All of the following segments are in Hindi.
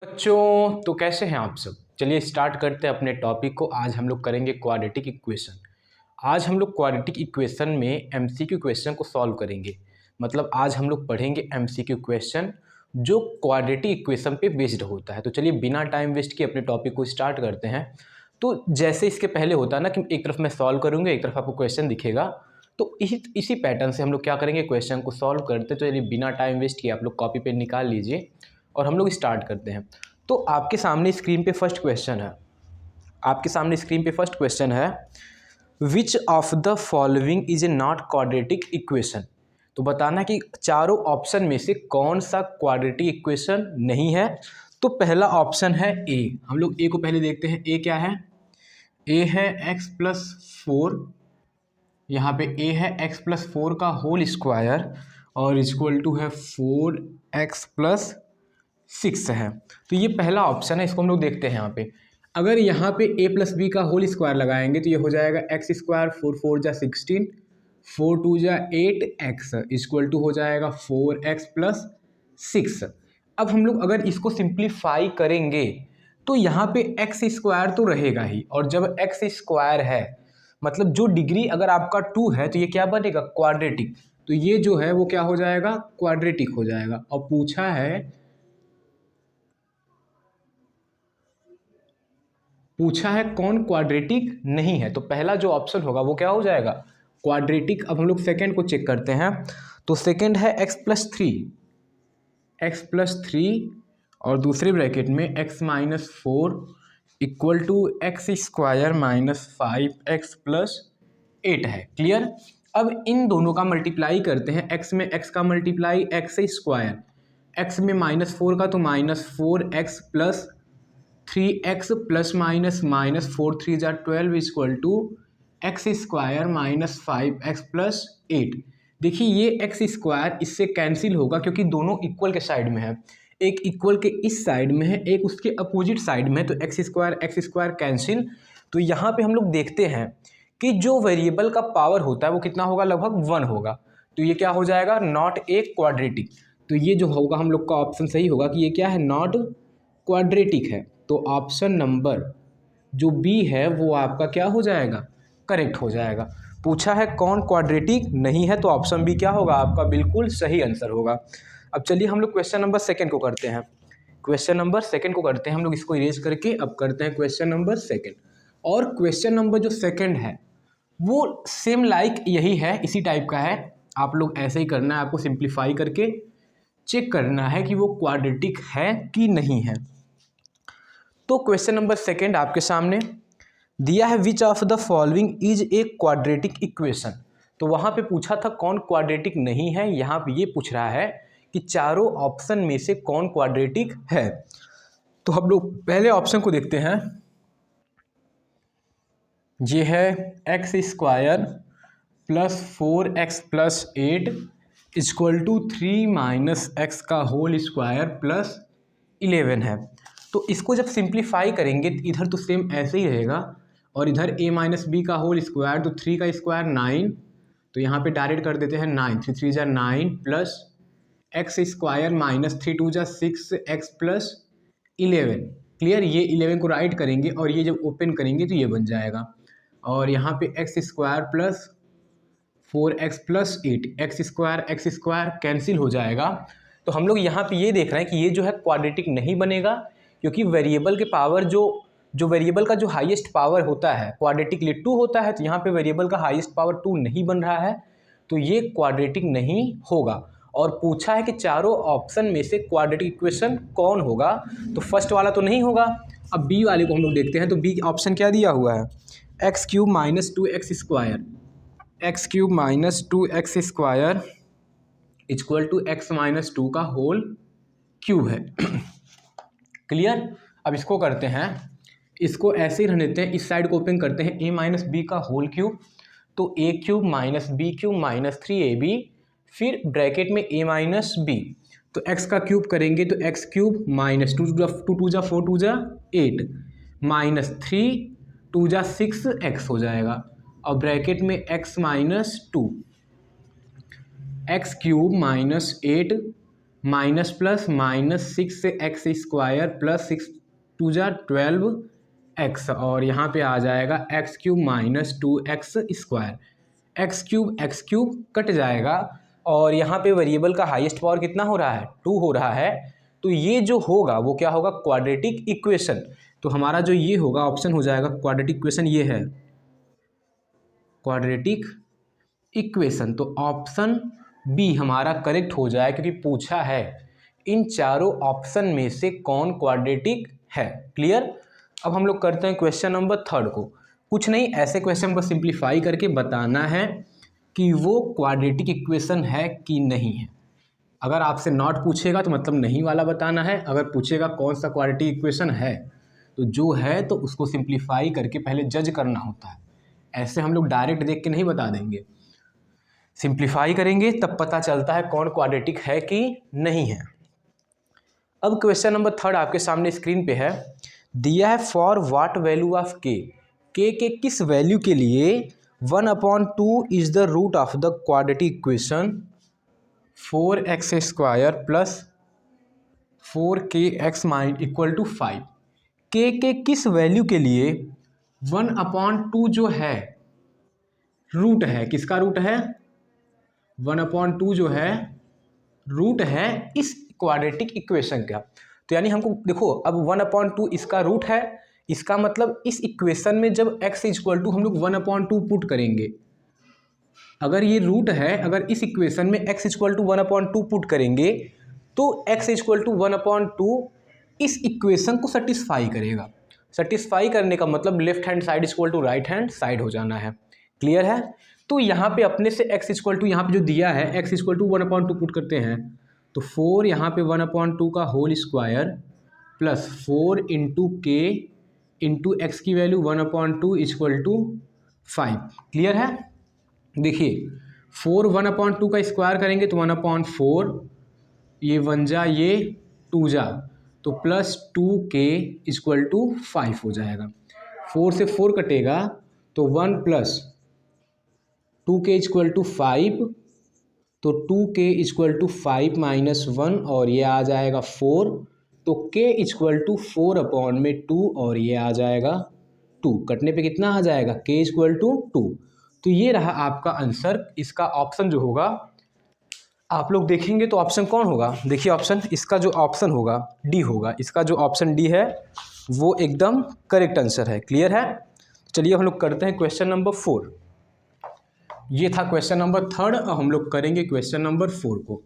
बच्चों तो कैसे हैं आप सब। चलिए स्टार्ट करते हैं अपने टॉपिक को। आज हम लोग करेंगे क्वाड्रेटिक इक्वेशन। आज हम लोग क्वाड्रेटिक इक्वेशन में एमसीक्यू क्वेश्चन को सॉल्व करेंगे। मतलब आज हम लोग पढ़ेंगे एमसीक्यू क्वेश्चन जो क्वाड्रेटिक इक्वेशन पे बेस्ड होता है। तो चलिए बिना टाइम वेस्ट किए अपने टॉपिक को स्टार्ट करते हैं। तो जैसे इसके पहले होता है ना कि एक तरफ मैं सॉल्व करूँगा, एक तरफ आपको क्वेश्चन दिखेगा, तो इसी पैटर्न से हम लोग क्या करेंगे, क्वेश्चन को सॉल्व करते। तो चलिए बिना टाइम वेस्ट किए आप लोग कॉपी पेन निकाल लीजिए और हम लोग स्टार्ट करते हैं। तो आपके सामने स्क्रीन पे फर्स्ट क्वेश्चन है, which of the following is a not quadratic equation. तो बताना कि चारों ऑप्शन में से कौन सा क्वाड्रेटिक इक्वेशन नहीं है। तो पहला ऑप्शन है ए। हम लोग ए को पहले देखते हैं। ए क्या है? ए है x+4। यहाँ पे ए है x+4 का होल स्क्वायर और इक्वल टू है 4x+6 है। तो ये पहला ऑप्शन है, इसको हम लोग देखते हैं। यहाँ पे अगर यहाँ पे a+b का होल स्क्वायर लगाएंगे तो ये हो जाएगा x स्क्वायर, 4 4 जा 16, 4 2 जा 8x इक्वल टू हो जाएगा 4x+6। अब हम लोग अगर इसको सिंप्लीफाई करेंगे तो यहाँ पे x स्क्वायर तो रहेगा ही, और जब x स्क्वायर है मतलब जो डिग्री अगर आपका 2 है तो ये क्या बनेगा, क्वाड्रेटिक। तो ये जो है वो क्या हो जाएगा, क्वाड्रेटिक हो जाएगा। और पूछा है कौन क्वाड्रेटिक नहीं है, तो पहला जो ऑप्शन होगा वो क्या हो जाएगा, क्वाड्रेटिक। अब हम लोग सेकंड को चेक करते हैं। तो सेकंड है x+3 और दूसरे ब्रैकेट में x-4 equal to x square -5x+8 है। क्लियर। अब इन दोनों का मल्टीप्लाई करते हैं। x में x का मल्टीप्लाई x स्क्वायर, x में -4 का तो -4x+3x प्लस -4 3 जा 12 equal to x square -5x+8। देखिए ये x स्क्वायर इससे कैंसिल होगा क्योंकि दोनों इक्वल के साइड में है। एक इक्वल के इस साइड में है, एक उसके अपोजिट साइड में है, तो x स्क्वायर कैंसिल। तो यहाँ पे हम लोग देखते हैं कि जो वेरिएबल का पावर होता है वो कितना होगा, लगभग 1 होगा। तो ये क्या हो जाएगा, नॉट ए क्वाड्रेटिक। तो ये जो होगा हम लोग का ऑप्शन सही होगा कि ये क्या है, नॉट क्वाड्रेटिक है। तो ऑप्शन नंबर जो बी है वो आपका क्या हो जाएगा, करेक्ट हो जाएगा। पूछा है कौन क्वाड्रेटिक नहीं है, तो ऑप्शन बी क्या होगा आपका, बिल्कुल सही आंसर होगा। अब चलिए हम लोग क्वेश्चन नंबर सेकंड को करते हैं। हम लोग इसको इरेज करके अब करते हैं क्वेश्चन नंबर सेकंड। और क्वेश्चन नंबर जो सेकंड है वो सेम लाइक यही है, इसी टाइप का है। आप लोग ऐसे ही करना है, आपको सिंप्लीफाई करके चेक करना है कि वो क्वाड्रेटिक है कि नहीं है। तो क्वेश्चन नंबर सेकंड आपके सामने दिया है, which of the following is a quadratic equation. तो वहाँ पे पूछा था कौन क्वाड्रेटिक नहीं है, यहाँ पे ये पूछ रहा है कि चारों ऑप्शन में से कौन क्वाड्रेटिक है। तो हम लोग पहले ऑप्शन को देखते हैं। ये है x square plus 4x+8 equal to 3 - x का होल स्क्वायर प्लस 11 है। तो इसको जब सिंप्लीफाई करेंगे तो इधर तो सेम ऐसे ही रहेगा, और इधर a-b का होल स्क्वायर, तो 3 का स्क्वायर 9, तो यहाँ पे डायरेक्ट कर देते हैं 9, 3 3 जा 9 प्लस x स्क्वायर -3 2 जा 6x+11। क्लियर। ये 11 को राइट करेंगे और ये जब ओपन करेंगे तो ये बन जाएगा, और यहाँ पे x square plus 4x+8, x square cancel हो जाएगा। तो हम लोग यहाँ पे ये देख रहे हैं कि ये जो है क्वाड्रेटिक नहीं बनेगा, क्योंकि वेरिएबल के पावर जो वेरिएबल का जो हाईएस्ट पावर होता है क्वाड्रेटिक लिए 2 होता है, तो यहाँ पे वेरिएबल का हाईएस्ट पावर 2 नहीं बन रहा है, तो ये क्वाड्रेटिक नहीं होगा। और पूछा है कि चारों ऑप्शन में से क्वाड्रेटिक इक्वेशन कौन होगा, तो फर्स्ट वाला तो नहीं होगा। अब बी वाले को हम लोग देखते हैं। तो बी ऑप्शन क्या दिया हुआ है, x³ - 2x square, x³ - 2x square equal to x - 2 का होल क्यूब है। क्लियर। अब इसको करते हैं, इसको ऐसे ही रहने देते हैं, इस साइड को ओपन करते हैं, a - b का होल क्यूब, तो a³ - b³ - 3ab, फिर ब्रैकेट में a - b, तो x का क्यूब करेंगे तो x³ - 2 2 जा 4 2 जा 8 -3 2 जा 6x हो जाएगा, और ब्रैकेट में x - 2, x³ - 8 माइनस प्लस -6 से एक्स स्क्वायर प्लस 6 2 जा 12 एक्स, और यहाँ पे आ जाएगा x cube minus 2x square. X cube cut जाएगा और यहाँ पे वेरिएबल का हाईएस्ट पावर कितना हो रहा है, 2 हो रहा है। तो ये जो होगा वो क्या होगा, क्वाड्रेटिक इक्वेशन। तो हमारा जो ये होगा ऑप्शन हो जाएगा क्वाड्रेटिक इक्वेशन, ये है क्वाड्रेटिक इक्वेशन। तो ऑप्शन बी हमारा करेक्ट हो जाए, क्योंकि पूछा है इन चारों ऑप्शन में से कौन क्वाड्रेटिक है। क्लियर। अब हम लोग करते हैं क्वेश्चन नंबर 3 को। कुछ नहीं, ऐसे क्वेश्चन को सिंप्लीफाई करके बताना है कि वो क्वाड्रेटिक इक्वेशन है कि नहीं है। अगर आपसे नॉट पूछेगा तो मतलब नहीं वाला बताना है, अगर पूछेगा कौन सा क्वाड्रेटिक इक्वेशन है तो जो है तो उसको सिंप्लीफाई करके पहले जज करना होता है। ऐसे हम लोग डायरेक्ट देख के नहीं बता देंगे, सिंप्लीफाई करेंगे तब पता चलता है कौन क्वाड्रेटिक है कि नहीं है। अब क्वेश्चन नंबर 3 आपके सामने स्क्रीन पे है, दिया है फॉर व्हाट वैल्यू ऑफ के के किस वैल्यू के लिए 1/2 is the root of the quadratic equation 4x square plus 4kx equal to 5। K किस वैल्यू के लिए 1/2 जो है रूट है, किसका रूट है, 1/2 जो है रूट है इस क्वाड्रेटिक इक्वेशन का। तो यानी हमको देखो, अब 1/2 इसका रूट है, इसका मतलब इस इक्वेशन में जब x इक्वल टू हम लोग 1/2 पुट करेंगे, अगर ये रूट है, अगर इस इक्वेशन में x इक्वल टू 1/2 पुट करेंगे तो x इक्वल टू 1/2 इस इक्वेशन को सेटिस्फाई करेगा। सेटिस्फाई करने का मतलब left hand side equal to right hand side हो जाना है। क्लियर है। तो यहाँ पे अपने से x इक्वल टू यहाँ पे जो दिया है x इक्वल टू 1/2 पुट करते हैं, तो 4 यहाँ पे 1/2 का होल स्क्वायर प्लस 4 इंटू के इंटू एक्स की वैल्यू 1/2 इक्वल टू 5। क्लियर है। देखिए 4 1/2 का स्क्वायर करेंगे तो 1/4, ये 1 जा ये 2 जा, तो प्लस 2k इक्वल टू 5 हो जाएगा। 4 से 4 कटेगा तो 1 प्लस 2k इक्वल टू 5, तो 2k इक्वल टू 5 माइनस 1 और ये आ जाएगा 4, तो k इक्वल टू 4/2 और ये आ जाएगा 2। कटने पे कितना आ जाएगा, k इक्वल टू 2। तो ये रहा आपका आंसर। इसका ऑप्शन जो होगा आप लोग देखेंगे तो ऑप्शन कौन होगा, देखिए ऑप्शन, इसका जो ऑप्शन होगा डी होगा। इसका जो ऑप्शन डी है वो एकदम करेक्ट आंसर है। क्लियर है। चलिए हम लोग करते हैं क्वेश्चन नंबर 4। ये था क्वेश्चन नंबर 3, और हम लोग करेंगे क्वेश्चन नंबर 4 को।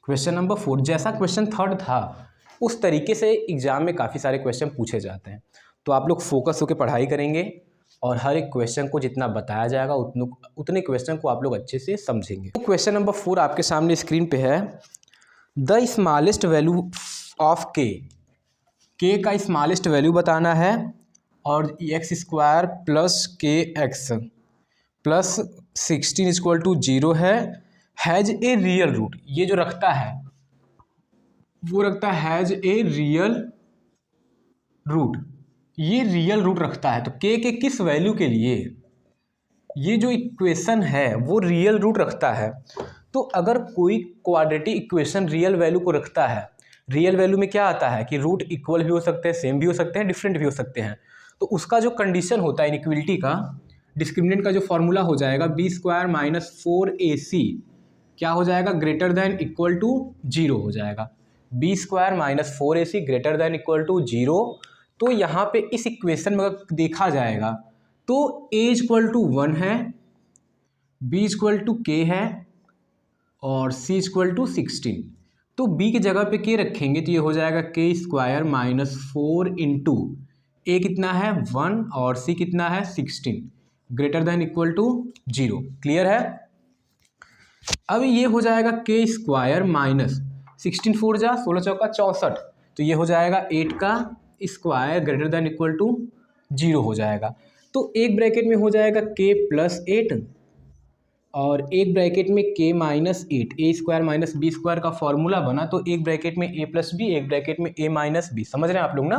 क्वेश्चन नंबर 4 जैसा क्वेश्चन 3 था उस तरीके से एग्जाम में काफ़ी सारे क्वेश्चन पूछे जाते हैं, तो आप लोग फोकस होकर पढ़ाई करेंगे और हर एक क्वेश्चन को जितना बताया जाएगा उतने क्वेश्चन को आप लोग अच्छे से समझेंगे। तो क्वेश्चन नंबर 4 आपके सामने स्क्रीन पे है, द स्मॉलेस्ट वैल्यू ऑफ के का स्मॉलेस्ट वैल्यू बताना है और एक्स स्क्वायर प्लस के एक्स प्लस 16 इक्वल टू 0 है, हैज ए रियल रूट। ये जो रखता है वो रखता है हैज ए रियल रूट, ये रियल रूट रखता है। तो के किस वैल्यू के लिए ये जो इक्वेशन है वो रियल रूट रखता है। तो अगर कोई क्वाड्रेटिक इक्वेशन रियल वैल्यू को रखता है, रियल वैल्यू में क्या आता है कि रूट इक्वल भी हो सकते हैं, सेम भी हो सकते हैं, डिफरेंट भी हो सकते हैं। तो उसका जो कंडीशन होता है इनइक्वलिटी का, डिस्क्रिमिनेंट का जो फॉर्मूला हो जाएगा b² माइनस 4ac क्या हो जाएगा, ग्रेटर देन इक्वल टू 0 हो जाएगा। b² minus 4ac greater than equal to 0। तो यहाँ पे इस इक्वेशन में अगर देखा जाएगा तो a इक्वल टू 1 है, b इक्वल टू k है और c इक्वल टू 16। तो b की जगह पे k रखेंगे तो ये हो जाएगा k² माइनस 4 इंटू a कितना है 1 और c कितना है 16 greater than equal to 0। Clear है। अब ये हो जाएगा k² माइनस 16 4 जा 16 चौका 64, तो ये हो जाएगा 8 का square greater than equal to 0 हो जाएगा। तो एक ब्रैकेट में हो जाएगा k प्लस 8 और एक ब्रैकेट में k minus 8, a² minus b² का फॉर्मूला बना, तो एक ब्रैकेट में a प्लस बी, एक ब्रैकेट में a माइनस बी। समझ रहे हैं आप लोग ना,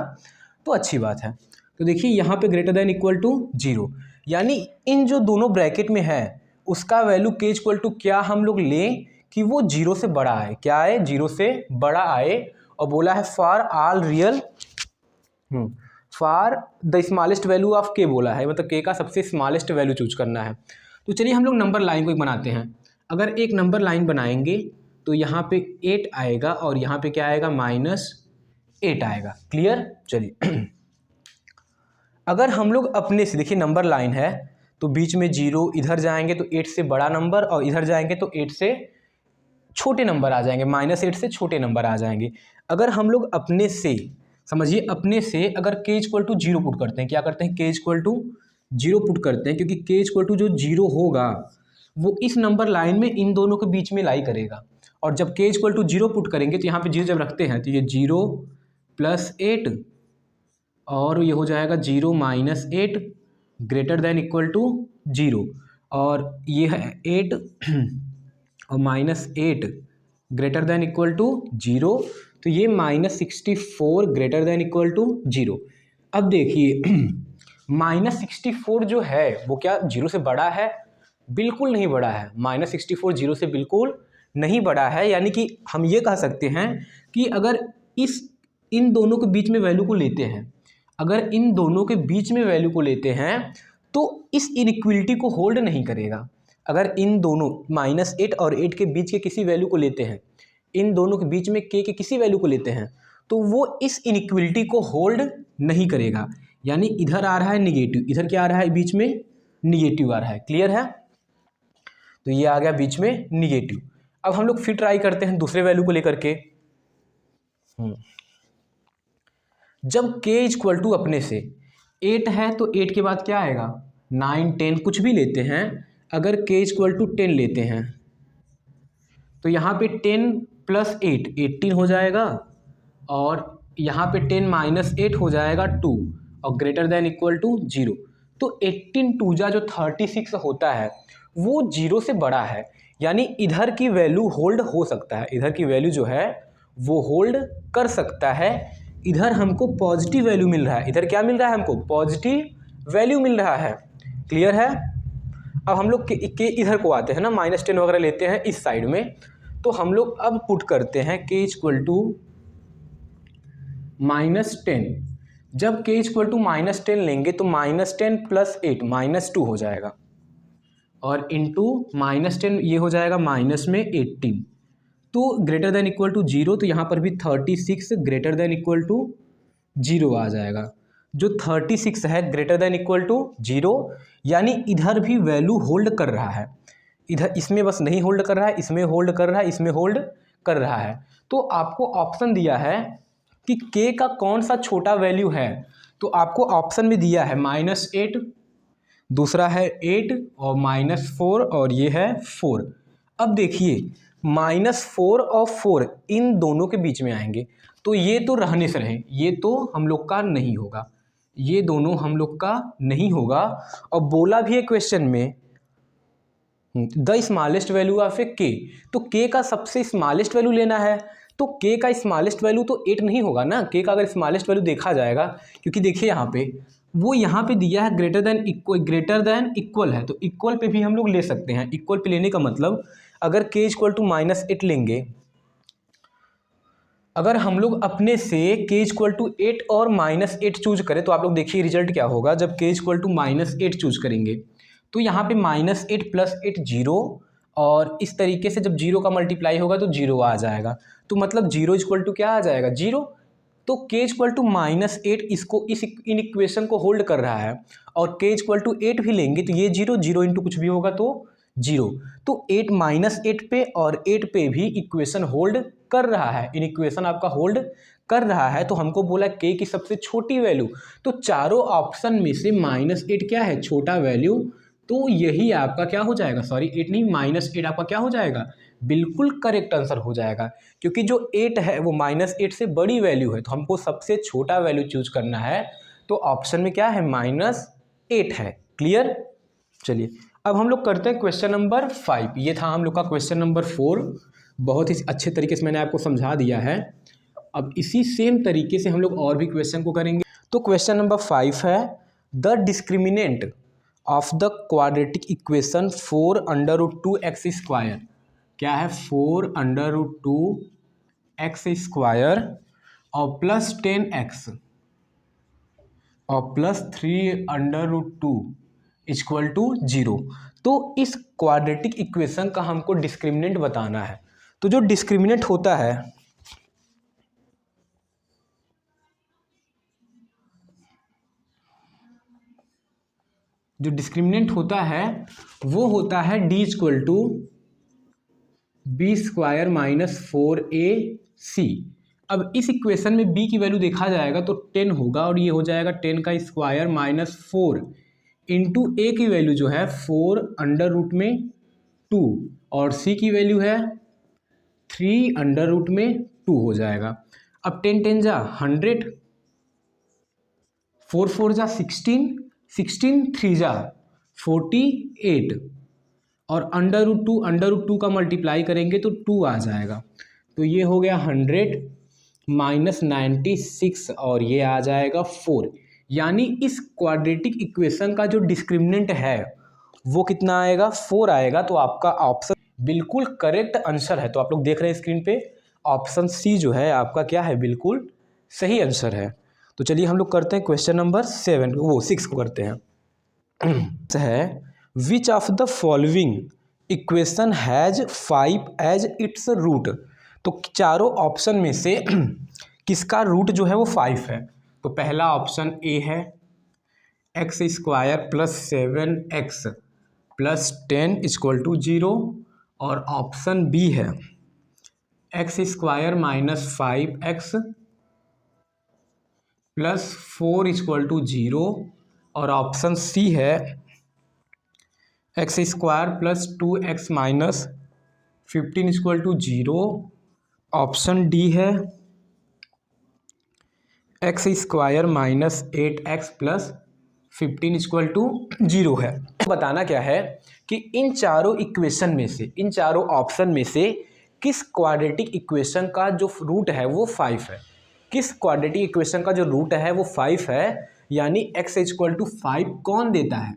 तो अच्छी बात है। तो देखिए यहाँ पे ग्रेटर देन इक्वल टू 0, यानी इन जो दोनों ब्रैकेट में है उसका वैल्यू के इक्वल टू क्या हम लोग लें कि वो 0 से बड़ा आए, क्या आए, 0 से बड़ा आए। और बोला है for all real for the smallest value of के बोला है, मतलब के का सबसे स्मॉलेस्ट वैल्यू चूज करना है। तो चलिए हम लोग नंबर लाइन को एक बनाते हैं। अगर एक नंबर लाइन बनाएंगे तो यहाँ पे 8 आएगा और यहाँ पे क्या आएगा, -8 आएगा। क्लियर। चलिए अगर हम लोग अपने से देखिए नंबर लाइन है तो बीच में 0, इधर जाएंगे तो 8 से बड़ा नंबर और इधर जाएंगे तो 8 से छोटे नंबर आ जाएंगे, -8 से छोटे नंबर आ जाएंगे। अगर हम लोग अपने से समझिए अपने से अगर के इक्वल टू 0 पुट करते हैं, क्या करते हैं, के इक्वल टू 0 पुट करते हैं, क्योंकि के इक्वल टू जो 0 होगा वो इस नंबर लाइन में इन दोनों के बीच में लाई करेगा। और जब के इक्वल टू 0 पुट करेंगे तो यहाँ पे 0 जब रखते हैं तो ये 0 + 8 और ये हो जाएगा 0 - 8 ग्रेटर देन इक्वल टू 0 और ये है 8 और -8 ग्रेटर देन इक्वल टू 0, तो ये -64 ग्रेटर देन इक्वल टू 0। अब देखिए -64 जो है वो क्या 0 से बड़ा है, बिल्कुल नहीं बड़ा है। -64 0 से बिल्कुल नहीं बड़ा है, यानी कि हम ये कह सकते हैं कि अगर इन दोनों के बीच में वैल्यू को लेते हैं, अगर इन दोनों के बीच में वैल्यू को लेते हैं तो इस इनइक्वलिटी को होल्ड नहीं करेगा। अगर इन दोनों -8 और 8 के बीच के किसी वैल्यू को लेते हैं, इन दोनों के बीच में के किसी वैल्यू को लेते हैं तो वो इस इनइक्वलिटी को होल्ड नहीं करेगा। यानी इधर आ रहा है निगेटिव, इधर क्या आ रहा है, बीच में निगेटिव आ रहा है। क्लियर है। तो ये आ गया बीच में निगेटिव। अब हम लोग फिर ट्राई करते हैं दूसरे वैल्यू को लेकर के। जब k इक्वल टू अपने से 8 है तो 8 के बाद क्या आएगा, 9 10 कुछ भी लेते हैं। अगर k इक्वल टू 10 लेते हैं तो यहाँ पे 10 + 8 18 हो जाएगा और यहाँ पे 10 - 8 हो जाएगा 2 और ग्रेटर देन इक्वल टू 0। तो 18 2 जा जो 36 होता है वो 0 से बड़ा है, यानी इधर की वैल्यू होल्ड हो सकता है, इधर की वैल्यू जो है वो होल्ड कर सकता है। इधर हमको पॉजिटिव वैल्यू मिल रहा है, इधर क्या मिल रहा है हमको, पॉजिटिव वैल्यू मिल रहा है। क्लियर है। अब हम लोग के इधर को आते हैं ना, -10 वगैरह लेते हैं इस साइड में, तो हम लोग अब पुट करते हैं k इक्वल टू -10। जब k इक्वल टू -10 लेंगे तो -10 + 8 -2 हो जाएगा और इंटू -10 ये हो जाएगा माइनस में 18, तो ग्रेटर देन इक्वल टू 0, तो यहाँ पर भी 36 ग्रेटर देन इक्वल टू 0 आ जाएगा। जो 36 है ग्रेटर देन इक्वल टू 0, यानी इधर भी वैल्यू होल्ड कर रहा है, इधर इसमें बस नहीं होल्ड कर रहा है, इसमें होल्ड कर रहा है, इसमें होल्ड कर रहा है। तो आपको ऑप्शन दिया है कि k का कौन सा छोटा वैल्यू है, तो आपको ऑप्शन में दिया है -8, दूसरा है 8 और -4 और ये है 4। अब देखिए -4 और 4 इन दोनों के बीच में आएंगे तो ये तो रहने से रहें, ये तो हम लोग का नहीं होगा, ये दोनों हम लोग का नहीं होगा। और बोला भी है क्वेश्चन में द स्मॉलेस्ट वैल्यू ऑफ ए के, तो के का सबसे स्मॉलेस्ट वैल्यू लेना है, तो के का स्मॉलेस्ट वैल्यू तो 8 नहीं होगा ना। के का अगर स्मॉलेस्ट वैल्यू देखा जाएगा, क्योंकि देखिए यहाँ पे वो यहाँ पे दिया है ग्रेटर देन इक्वल है, तो इक्वल पे भी हम लोग ले सकते हैं। इक्वल पे लेने का मतलब अगर k इक्वल टू -8 लेंगे, अगर हम लोग अपने से k इक्वल टू 8 और -8 चूज करें तो आप लोग देखिए रिजल्ट क्या होगा। जब k इक्वल टू -8 चूज करेंगे तो यहाँ पे -8 + 8 0 और इस तरीके से जब 0 का मल्टीप्लाई होगा तो 0 आ जाएगा, तो मतलब 0 इक्वल टू क्या आ जाएगा, 0। तो k इक्वल टू -8 इसको इन इक्वेशन को होल्ड कर रहा है, और k इक्वल टू 8 भी लेंगे तो ये 0 इंटू कुछ भी होगा तो 0, तो 8 -8 पे और 8 पे भी इक्वेशन होल्ड कर रहा है, इन इक्वेशन आपका होल्ड कर रहा है। तो हमको बोला k की सबसे छोटी वैल्यू, तो चारों ऑप्शन में से -8 क्या है, छोटा वैल्यू, तो यही आपका क्या हो जाएगा, सॉरी 8 नहीं -8 आपका क्या हो जाएगा, बिल्कुल करेक्ट आंसर हो जाएगा। क्योंकि जो 8 है वो -8 से बड़ी वैल्यू है, तो हमको सबसे छोटा वैल्यू चूज करना है, तो ऑप्शन में क्या है, -8 है। क्लियर। चलिए अब हम लोग करते हैं क्वेश्चन नंबर 5। ये था हम लोग का क्वेश्चन नंबर 4, बहुत ही अच्छे तरीके से मैंने आपको समझा दिया है। अब इसी सेम तरीके से हम लोग और भी क्वेश्चन को करेंगे। तो क्वेश्चन नंबर 5 है the discriminant of the quadratic equation 4√2x²। क्या है? 4√2x² और प्लस 10x और प्लस 3√2 इक्वल टू 0। तो इस क्वाड्रेटिक इक्वेशन का हमको डिस्क्रिमिनेंट बताना है। तो जो डिस्क्रिमिनेंट होता है, वो होता है d equal to b² minus 4ac। अब इस इक्वेशन में b की वैल्यू देखा जाएगा तो 10 होगा और ये हो जाएगा 10 का स्क्वायर माइनस 4 इंटू a की वैल्यू जो है 4√2 और c की वैल्यू है 3√2 हो जाएगा। अब 10 10 जा 100, 4 4 जा 16, 16 3 जा 48 और √2 का मल्टीप्लाई करेंगे तो 2 आ जाएगा। तो ये हो गया 100 माइनस 96 और ये आ जाएगा 4। यानी इस क्वाड्रेटिक इक्वेशन का जो डिस्क्रिमिनेंट है वो कितना आएगा? 4 आएगा। तो आपका ऑप्शन बिल्कुल करेक्ट आंसर है। तो आप लोग देख रहे हैं स्क्रीन पे, ऑप्शन सी जो है आपका क्या है? बिल्कुल सही आंसर है। तो चलिए हम लोग करते हैं क्वेश्चन नंबर 6 को करते हैं। है which of the following equation has 5 as its root. तो चारों ऑप्शन में से किसका रूट जो है वो 5 है? तो पहला ऑप्शन ए है x² plus 7x plus 10 equal to 0 और ऑप्शन बी है x² minus 5x plus 4 equal to 0 और ऑप्शन सी है x² plus 2x minus 15 equal to 0। Option D है x² minus 8x plus 15 equal to 0 है। बताना क्या है कि इन चारों इक्वेशन में से, इन चारों ऑप्शन में से किस क्वाड्रेटिक इक्वेशन का जो रूट है वो 5 है। किस क्वाड्रेटिक इक्वेशन का जो रूट है वो 5 है, यानी x इक्वल टू 5 कौन देता है?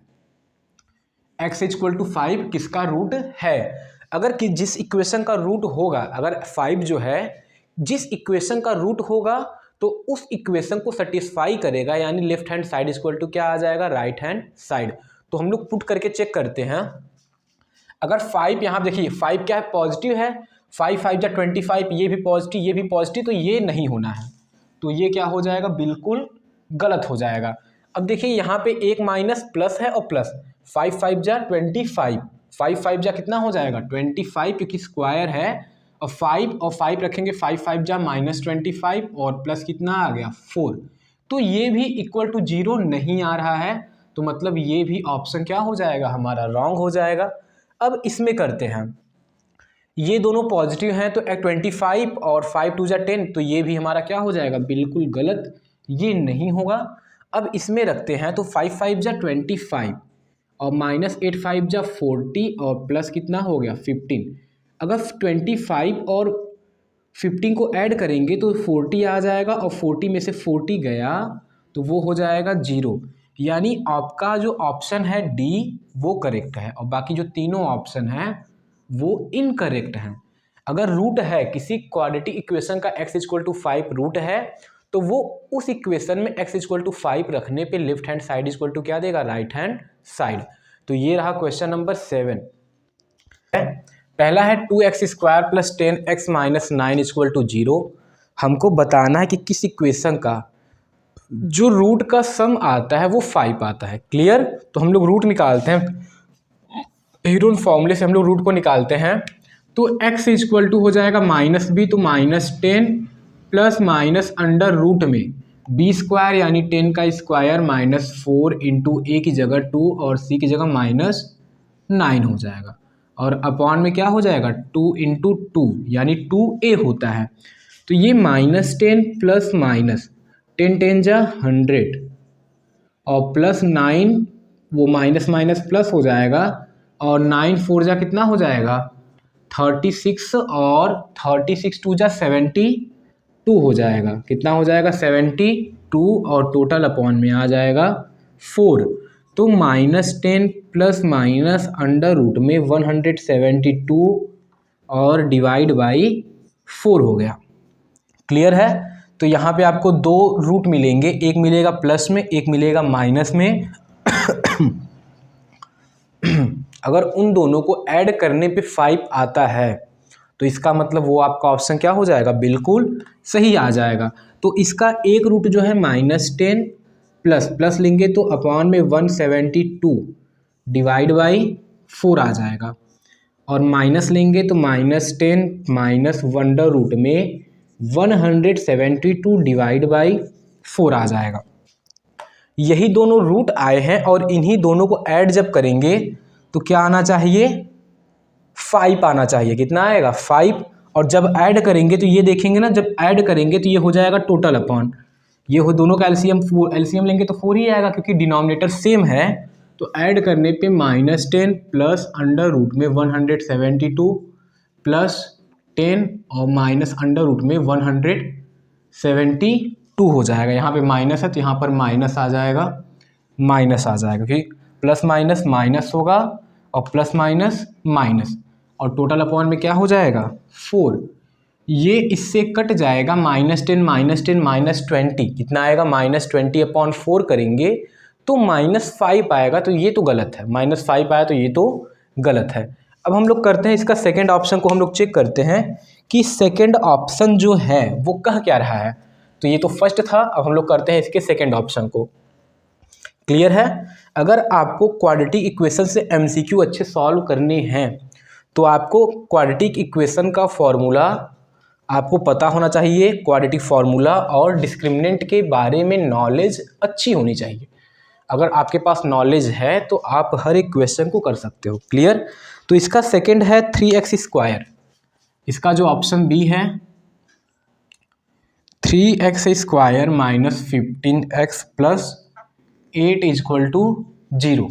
x इक्वल टू 5 किसका रूट है? अगर कि जिस इक्वेशन का रूट होगा, अगर 5 जो है जिस इक्वेशन का रूट होगा तो उस इक्वेशन को सेटिस्फाई करेगा, यानी left hand side equal to क्या आ जाएगा? Right hand side. तो हम लोग पुट करके चेक करते हैं। अगर 5 यहाँ देखिए 5 क्या है? पॉजिटिव है। 5 5 जा 25, ये भी पॉजिटिव, ये भी पॉजिटिव, तो ये नहीं होना है। तो ये क्या हो जाएगा? बिल्कुल गलत हो जाएगा। अब देखिए यहाँ पे एक माइनस प्लस है और प्लस 5 5 जा 25, 5 5 जा कितना हो जाएगा? 25, क्योंकि स्क्वायर है और 5 रखेंगे 5 5 जा माइनस 25 और प्लस कितना आ गया? 4। तो ये भी इक्वल टू 0 नहीं आ रहा है, तो मतलब ये भी ऑप्शन क्या हो जाएगा? हमारा रॉन्ग हो जाएगा। अब इसमें करते हैं, ये दोनों पॉजिटिव हैं तो 25 और 5 2 जा 10, तो ये भी हमारा क्या हो जाएगा? बिल्कुल गलत, ये नहीं होगा। अब इसमें रखते हैं तो 5 5 जा 25 और माइनस 8 5 जा 40 और प्लस कितना हो गया? 15। अगर 25 और 15 को ऐड करेंगे तो 40 आ जाएगा और 40 में से 40 गया तो वो हो जाएगा 0। यानी आपका जो ऑप्शन है डी वो करेक्ट है और बाकी जो तीनों ऑप्शन हैं वो इनकरेक्ट हैं। अगर रूट है किसी क्वाड्रेटिक इक्वेशन का x इक्वल टू 5 रूट है तो वो उस इक्वेशन में x इक्वल टू 5 रखने पे left hand side equal to क्या देगा? Right hand side. तो ये रहा क्वेश्चन नंबर 7। पहला है 2x² plus 10x minus 9 equal to 0। हमको बताना है कि किस इक्वेशन का जो रूट का सम आता है वो 5 आता है। क्लियर? तो हम लोग रूट निकालते हैं, हीरोन फॉर्मूले से हम लोग रूट को निकालते हैं। तो x इक्वल टू हो जाएगा माइनस बी, तो -10 प्लस माइनस अंडर रूट में b² यानी 10 का स्क्वायर माइनस 4 इंटू ए की जगह 2 और सी की जगह -9 हो जाएगा और अपॉन में क्या हो जाएगा? 2 इंटू 2 यानी 2a होता है। तो ये -10 प्लस माइनस 10 10 जा 100 और प्लस 9, वो माइनस माइनस प्लस हो जाएगा और 9 4 जा कितना हो जाएगा? 36 और 36 2 जा 72 हो जाएगा। कितना हो जाएगा? 72 और टोटल अपॉन में आ जाएगा 4। तो -10 प्लस माइनस अंडर रूट में 172 और डिवाइड बाई 4 हो गया। क्लियर है। तो यहाँ पे आपको दो रूट मिलेंगे, एक मिलेगा प्लस में, एक मिलेगा माइनस में। अगर उन दोनों को ऐड करने पे 5 आता है तो इसका मतलब वो आपका ऑप्शन क्या हो जाएगा, बिल्कुल सही आ जाएगा। तो इसका एक रूट जो है -10 प्लस लेंगे तो अपॉन में 172 डिवाइड बाई 4 आ जाएगा, और माइनस लेंगे तो -10 माइनस अंडर रूट में 172 डिवाइड बाई 4 आ जाएगा। यही दोनों रूट आए हैं और इन्हीं दोनों को ऐड जब करेंगे तो क्या आना चाहिए, 5 आना चाहिए। कितना आएगा, 5। और जब ऐड करेंगे तो ये देखेंगे ना, जब ऐड करेंगे तो ये हो जाएगा टोटल अपॉन, ये हो दोनों का एलसीएम लेंगे तो 4 ही आएगा क्योंकि डिनोमिनेटर सेम है। तो ऐड करने पे -10 प्लस अंडर रूट में 172 प्लस 10 और माइनस अंडर रूट में 172 हो जाएगा। यहाँ पे माइनस है तो यहाँ पर माइनस आ जाएगा, क्योंकि प्लस माइनस माइनस होगा और प्लस माइनस माइनस, और टोटल अपॉन में क्या हो जाएगा, 4। ये इससे कट जाएगा, -10 -20 कितना आएगा, -20 अपॉन 4 करेंगे तो -5 आएगा। तो ये तो गलत है, -5 आया तो ये तो गलत है। अब हम लोग करते हैं इसका सेकंड ऑप्शन को हम लोग चेक करते हैं कि सेकंड ऑप्शन जो है वो कह क्या रहा है। तो ये तो फर्स्ट था, अब हम लोग करते हैं इसके सेकंड ऑप्शन को। क्लियर है। अगर आपको क्वाड्रेटिक इक्वेशन से एमसीक्यू अच्छे सॉल्व करने हैं तो आपको क्वाड्रेटिक इक्वेशन का फॉर्मूला आपको पता होना चाहिए, क्वाड्रेटिक फॉर्मूला और डिस्क्रिमिनेंट के बारे में नॉलेज अच्छी होनी चाहिए। अगर आपके पास नॉलेज है तो आप हर एक क्वेश्चन को कर सकते हो। क्लियर। तो इसका सेकंड है 3x²। इसका जो ऑप्शन बी है 3x² minus 15x plus 8 equal to 0।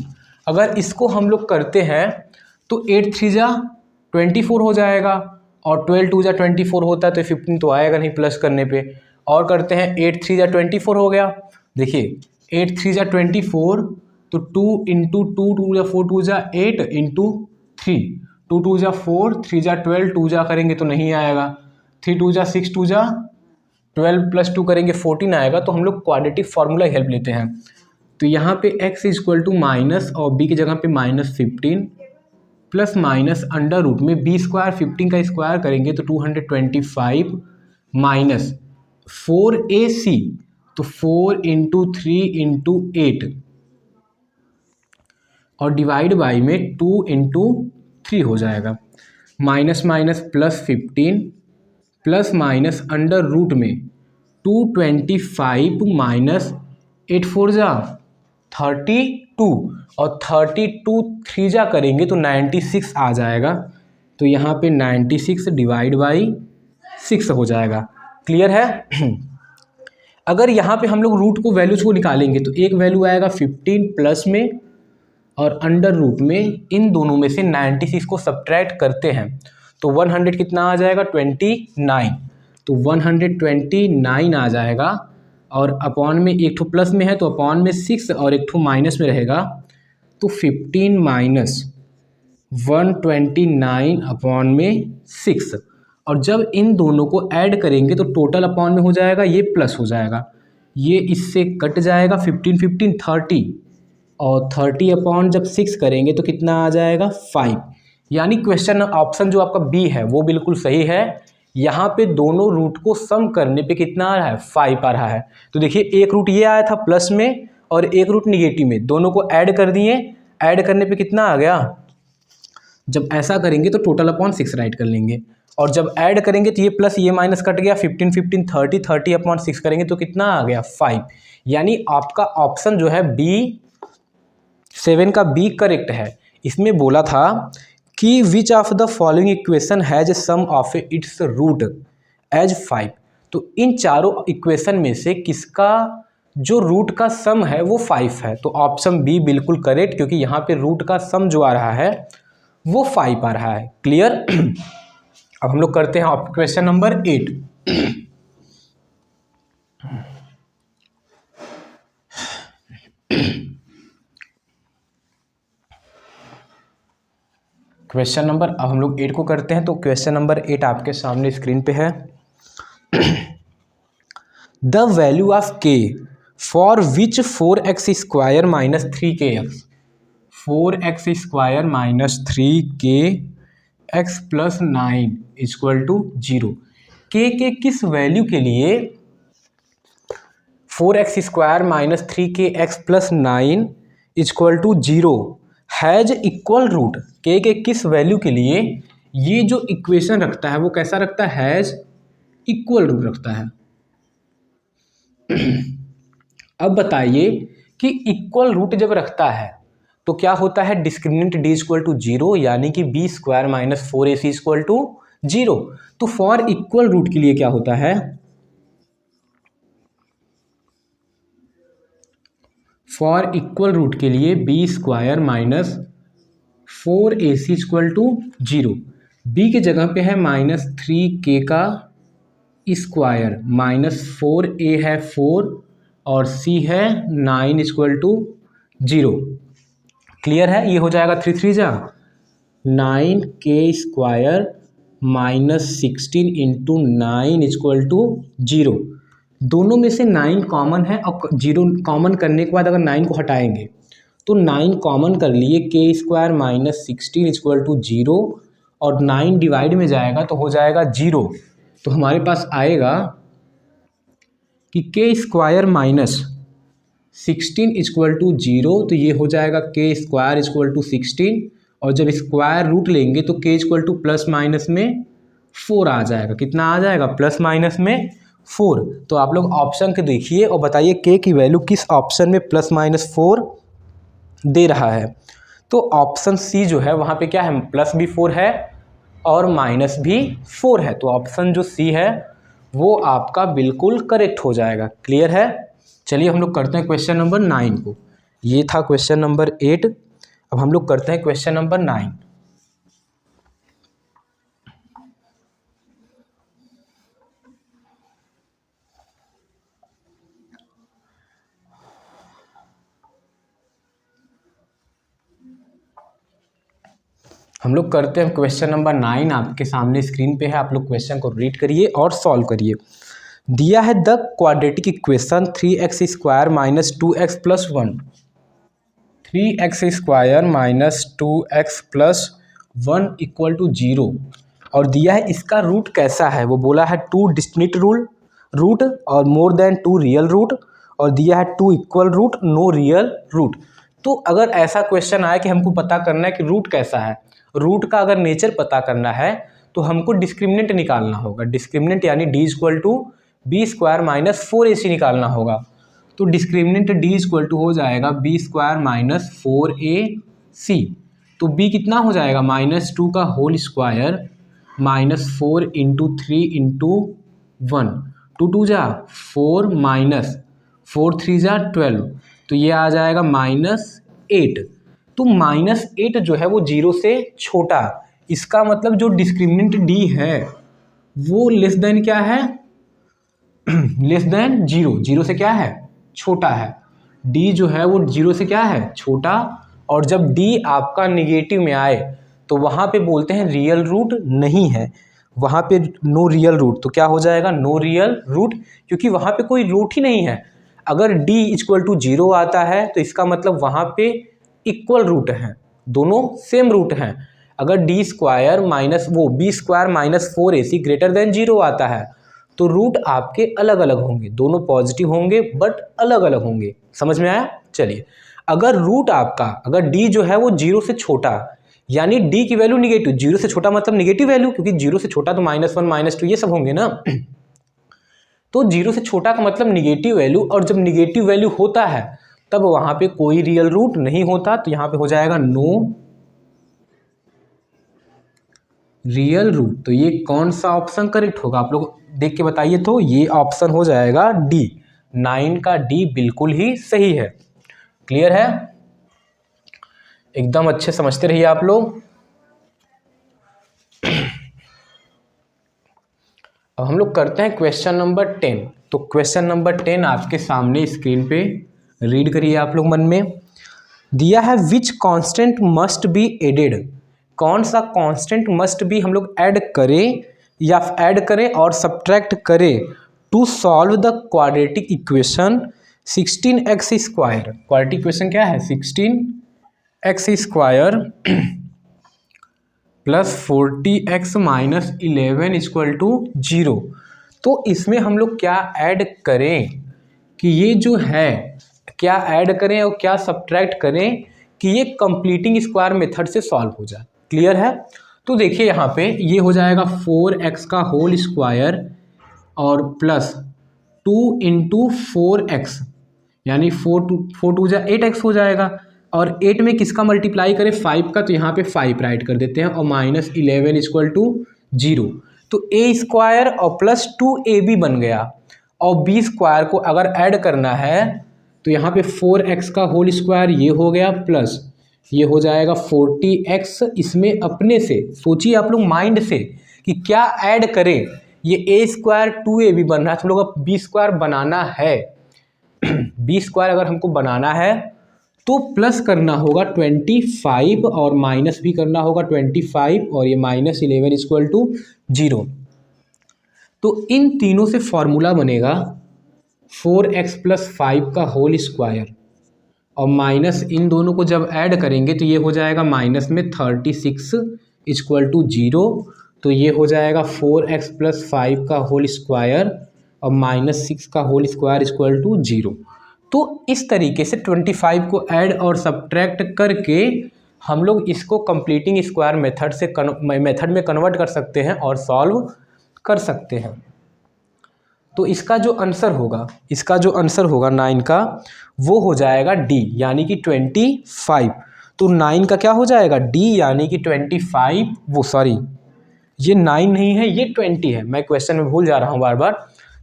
अगर इसको हम लोग करते हैं तो 8 3 जा 24 हो जाएगा, और 12 2 जा 24 होता है तो 15 तो आएगा नहीं प्लस करने पे। और करते हैं 8 3 जा 24 हो गया। देखिए 8 3 जा 24 तो 2 इंटू 2 2 जा 4 2 जा 8 इंटू 3 2 2 जा 4 3 जा 12 2 जा करेंगे तो नहीं आएगा, 3 2 जा 6 2 जा 12 प्लस 2 करेंगे 14 आएगा। तो हम लोग क्वाड्रेटिक फार्मूला हेल्प लेते हैं। तो यहाँ पे x इक्वल टू माइनस और b की जगह पे -15 प्लस माइनस अंडर रूट में b स्क्वायर 15 का स्क्वायर करेंगे तो 225 माइनस 4ac तो 4 इंटू 3 इंटू 8 और डिवाइड बाई में 2 इंटू 3 हो जाएगा। Minus minus plus 15 plus minus under root में 225 माइनस 8 4 जा 32 और 32 3 जा करेंगे तो 96 आ जाएगा। तो यहाँ पे 96 डिवाइड बाई 6 हो जाएगा। क्लियर है। अगर यहाँ पे हम लोग रूट को वैल्यूज को निकालेंगे तो एक वैल्यू आएगा 15 प्लस में और अंडर रूट में, इन दोनों में से 96 को सब्ट्रैक्ट करते हैं तो 100 कितना आ जाएगा, 29। तो 129 आ जाएगा, और अपॉन में एक ठो प्लस में है तो अपॉन में 6 और एक ठो माइनस में रहेगा तो 15 माइनस 129 अपॉन में 6। और जब इन दोनों को ऐड करेंगे तो टोटल अपॉन में हो जाएगा, ये प्लस हो जाएगा, ये इससे कट जाएगा 15 15 30 और 30 अपॉन जब 6 करेंगे तो कितना आ जाएगा, 5। यानी क्वेश्चन ऑप्शन जो आपका बी है वो बिल्कुल सही है। यहाँ पे दोनों रूट को सम करने पे कितना आ रहा है, 5 आ रहा है। तो देखिए एक रूट ये आया था प्लस में और एक रूट निगेटिव में, दोनों को ऐड कर दिए, ऐड करने पे कितना आ गया, जब ऐसा करेंगे तो टोटल अपॉन 6 राइट कर लेंगे, और जब ऐड करेंगे तो ये प्लस ये माइनस कट गया, 15 15 30 30 अपॉन 6 करेंगे तो कितना आ गया, 5। यानी आपका ऑप्शन जो है बी 7 का बी करेक्ट है। इसमें बोला था कि which of the following equation has sum of its root as 5। तो इन चारों इक्वेशन में से किसका जो रूट का सम है वो 5 है। तो ऑप्शन बी बिल्कुल करेक्ट, क्योंकि यहाँ पे रूट का सम जो आ रहा है वो 5 आ रहा है। क्लियर। अब हम लोग करते हैं क्वेश्चन नंबर 8। क्वेश्चन नंबर, अब हम लोग 8 को करते हैं। तो क्वेश्चन नंबर 8 आपके सामने स्क्रीन पे है। The value of k for which 4x square minus 3kx 4x square minus 3kx plus 9 equal to 0। K किस वैल्यू के लिए 4x square minus 3kx plus 9 equal to 0 has equal root. K किस वैल्यू के लिए ये जो इक्वेशन रखता है वो कैसा रखता है? हैज इक्वल रूट रखता है। अब बताइए कि इक्वल रूट जब रखता है तो क्या होता है? डिस्क्रिमिनेंट डी इक्वल टू 0, यानी कि b square minus 4ac equal to 0। तो फॉर इक्वल रूट के लिए क्या होता है? फॉर इक्वल रूट के लिए b square minus 4ac equal to 0। B के जगह पे है माइनस 3k का स्क्वायर, माइनस 4a है 4 और c है 9 इक्वल टू 0। क्लियर है? ये हो जाएगा 3 3 जा 9k square minus 16 into 9 equal to 0। दोनों में से 9 कॉमन है और 0 कॉमन करने के बाद अगर 9 को हटाएंगे तो 9 कॉमन कर लिए, के स्क्वायर माइनस 16 इक्वल टू 0 और 9 डिवाइड में जाएगा तो हो जाएगा 0। तो हमारे पास आएगा कि के स्क्वायर माइनस 16 इक्वल टू 0, तो ये हो जाएगा के स्क्वायर इक्वल टू 16 और जब स्क्वायर रूट लेंगे तो के इक्वल टू प्लस माइनस में 4 आ जाएगा। कितना आ जाएगा? प्लस माइनस में 4। तो आप लोग ऑप्शन के देखिए और बताइए के की वैल्यू किस ऑप्शन में प्लस माइनस 4 दे रहा है। तो ऑप्शन सी जो है वहाँ पे क्या है? प्लस भी 4 है और माइनस भी 4 है। तो ऑप्शन जो सी है वो आपका बिल्कुल करेक्ट हो जाएगा। क्लियर है? चलिए हम लोग करते हैं क्वेश्चन नंबर 9 को। ये था क्वेश्चन नंबर 8। अब हम लोग करते हैं क्वेश्चन नंबर 9। हम लोग करते हैं क्वेश्चन नंबर 9, आपके सामने स्क्रीन पे है। आप लोग क्वेश्चन को रीड करिए और सॉल्व करिए। दिया है the quadratic equation 3x square minus 2x plus 1 3x square minus 2x plus 1 equal to 0 और दिया है इसका रूट कैसा है। वो बोला है 2 डिस्टिंक्ट रूट और मोर देन 2 रियल रूट और दिया है 2 equal root no real root. तो अगर ऐसा क्वेश्चन आया कि हमको पता करना है कि रूट कैसा है, रूट का अगर नेचर पता करना है तो हमको डिस्क्रिमिनेंट निकालना होगा। डिस्क्रिमिनेंट यानी D equal to b square minus 4ac निकालना होगा। तो डिस्क्रिमिनेंट डी इक्वल टू हो जाएगा बी स्क्वायर माइनस 4ac। तो बी कितना हो जाएगा? माइनस 2 का whole square minus 4 into 3 into 1, 2 2 जा 4 माइनस 4 3 जा 12, तो ये आ जाएगा माइनस 8। तो माइनस 8 जो है वो 0 से छोटा, इसका मतलब जो डिस्क्रिमिनेंट डी है वो लेस देन क्या है? Less than 0। 0 से क्या है? छोटा है। डी जो है वो 0 से क्या है? छोटा। और जब डी आपका निगेटिव में आए तो वहाँ पे बोलते हैं रियल रूट नहीं है, वहाँ पे नो रियल रूट। तो क्या हो जाएगा? नो रियल रूट, क्योंकि वहाँ पे कोई रूट ही नहीं है। अगर डी इक्वल टू 0 आता है तो इसका मतलब वहाँ पे इक्वल रूट हैं, दोनों सेम रूट हैं। अगर डी स्क्वायर माइनस वो b square minus 4ac greater than 0 आता है तो रूट आपके अलग अलग होंगे, दोनों पॉजिटिव होंगे बट अलग अलग होंगे। समझ में आया? चलिए, अगर रूट आपका, अगर डी जो है वो 0 से छोटा, यानी डी की वैल्यू निगेटिव, 0 से छोटा मतलब निगेटिव वैल्यू, क्योंकि 0 से छोटा तो -1 -2 ये सब होंगे ना। तो 0 से छोटा का मतलब निगेटिव वैल्यू, और जब निगेटिव वैल्यू होता है तब वहाँ पे कोई रियल रूट नहीं होता। तो यहाँ पे हो जाएगा नो रियल रूट। तो ये कौन सा ऑप्शन करेक्ट होगा? आप लोग देख के बताइए। तो ये ऑप्शन हो जाएगा डी, 9 का डी बिल्कुल ही सही है। क्लियर है? एकदम अच्छे समझते रहिए आप लोग। अब हम लोग करते हैं क्वेश्चन नंबर 10। तो क्वेश्चन नंबर 10 आपके सामने स्क्रीन पे रीड करिए आप लोग मन में। दिया है विच कांस्टेंट मस्ट बी एडेड कौन सा कांस्टेंट मस्ट भी हम लोग ऐड करें और सब्ट्रैक्ट करें to solve the quadratic equation 16x²। Quadratic equation क्या है? 16x² plus 40x minus 11 equal to 0। तो इसमें हम लोग क्या ऐड करें कि ये जो है क्या ऐड करें और क्या सब्ट्रैक्ट करें कि ये कंप्लीटिंग स्क्वायर मेथड से सॉल्व हो जाए। क्लियर है? तो देखिए यहाँ पे ये हो जाएगा 4x का होल स्क्वायर और प्लस 2 इंटू 4x यानी 4 टू जा 8x हो जाएगा। और 8 में किसका मल्टीप्लाई करें? 5 का, तो यहाँ पे 5 राइट कर देते हैं और माइनस 11 इक्वल टू 0। तो a² और प्लस 2ab बन गया। और b² को अगर ऐड करना है तो यहाँ पे 4x का होल स्क्वायर ये हो गया प्लस ये हो जाएगा 40x। इसमें अपने से सोचिए आप लोग माइंड से कि क्या ऐड करें। ये a² 2ab बन रहा है, तो हम लोग अब b² बनाना है। b² अगर हमको बनाना है तो प्लस करना होगा 25 और माइनस भी करना होगा 25 और ये माइनस 11 इक्वल टू 0। तो इन तीनों से फॉर्मूला बनेगा 4x प्लस 5 का होल स्क्वायर और माइनस इन दोनों को जब ऐड करेंगे तो ये हो जाएगा माइनस में 36 इक्वल टू 0। तो ये हो जाएगा 4x प्लस 5 का होल स्क्वायर और माइनस 6 का होल स्क्वायर इक्वल टू 0। तो इस तरीके से 25 को ऐड और सब्ट्रैक्ट करके हम लोग इसको कंप्लीटिंग स्क्वायर मेथड में कन्वर्ट कर सकते हैं और सॉल्व कर सकते हैं। तो इसका जो आंसर होगा 9 का वो हो जाएगा डी यानी कि 25। तो 9 का क्या हो जाएगा? डी यानी कि 25। वो सॉरी ये 9 नहीं है, ये 20 है। मैं क्वेश्चन में भूल जा रहा हूँ बार बार।